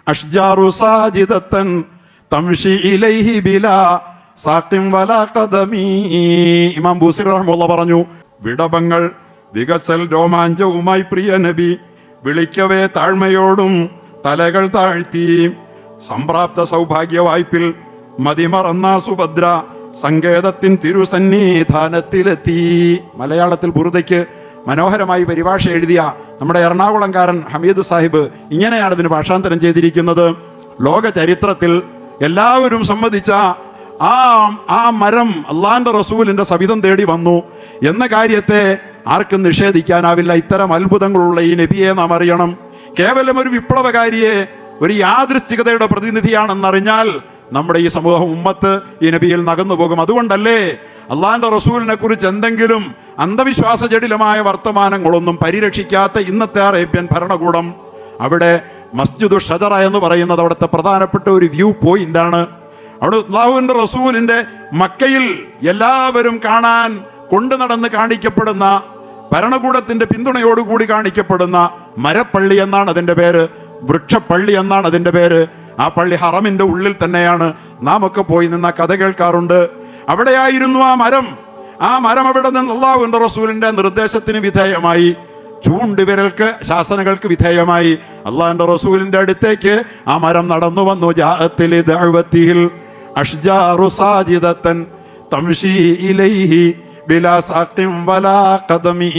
അഷ്ജാറു സാജിദത്തൻ തംശി ഇലൈഹി ബിലാ സാഖിം വലാ ഖദമി. ഇമാം ബൂസിരി റഹ്മത്തുള്ളാഹി പറഞ്ഞു, വിടവങ്ങൾ വികസൽ രോമാഞ്ചവുമായി പ്രിയ നബി വിളിക്കവേ താഴ്മയോടും തലകൾ താഴ്ത്തി. സംപ്രാപ്ത സൗഭാഗ്യ വായ്പിൽ മതിമറന്ന സുഭദ്ര സങ്കേതത്തിൻ തിരുസന്നിധാനത്തിലെത്തി. മലയാളത്തിൽ ബുറുദയ്ക്ക് മനോഹരമായി പരിഭാഷ എഴുതിയ നമ്മുടെ എറണാകുളംകാരൻ ഹമീദ് സാഹിബ് ഇങ്ങനെയാണ് ഇതിന് ഭാഷാന്തരം ചെയ്തിരിക്കുന്നത്. ലോക ചരിത്രത്തിൽ എല്ലാവരും സമ്മതിച്ച ആ മരം അള്ളാന്റെ റസൂലിന്റെ സവിധം തേടി വന്നു എന്ന കാര്യത്തെ ആർക്കും നിഷേധിക്കാനാവില്ല. ഇത്തരം അത്ഭുതങ്ങളുള്ള ഈ നബിയെ നാം അറിയണം. കേവലം ഒരു വിപ്ലവകാരിയെ, ഒരു യാദൃശ്ചികതയുടെ പ്രതിനിധിയാണെന്നറിഞ്ഞാൽ നമ്മുടെ ഈ സമൂഹം ഉമ്മത്ത് ഈ നബിയിൽ നകന്നു പോകും. അതുകൊണ്ടല്ലേ അള്ളാന്റെ റസൂലിനെ കുറിച്ച് എന്തെങ്കിലും അന്ധവിശ്വാസ ജടിലമായ വർത്തമാനങ്ങളൊന്നും പരിരക്ഷിക്കാത്ത ഇന്നത്തെ അറേബ്യൻ ഭരണകൂടം അവിടെ മസ്ജിദു ഷജറ എന്ന് പറയുന്നത് അവിടുത്തെ പ്രധാനപ്പെട്ട ഒരു വ്യൂ പോയിന്റ് ആണ്. അവിടെ അല്ലാഹുവിന്റെ റസൂലിന്റെ മക്കയിൽ എല്ലാവരും കാണാൻ കൊണ്ടു നടന്ന് കാണിക്കപ്പെടുന്ന, ഭരണകൂടത്തിന്റെ പിന്തുണയോടുകൂടി കാണിക്കപ്പെടുന്ന മരപ്പള്ളി എന്നാണ് അതിന്റെ പേര്, വൃക്ഷപ്പള്ളി എന്നാണ് അതിന്റെ പേര്. ആ പള്ളി ഹറമിന്റെ ഉള്ളിൽ തന്നെയാണ്. നാം ഒക്കെ പോയി നിന്ന കഥ കേൾക്കാറുണ്ട്. അവിടെയായിരുന്നു ആ മരം. ആ മരം അവിടെ നിന്ന് അല്ലാഹുവിന്റെ റസൂലിന്റെ നിർദ്ദേശത്തിന് വിധേയമായി, ചൂണ്ടുവിരൽക്ക് ശാസനകൾക്ക് വിധേയമായി അള്ളാഹിന്റെ റസൂലിന്റെ അടുത്തേക്ക് ആ മരം നടന്നു വന്നു. ജാഅത്തിൽ ദഅവതിൽ അഷ്ജാറു സാജിദത്തൻ തംശി ഇലൈഹി ബിലാ സാഖിം വലാ ഖദമി.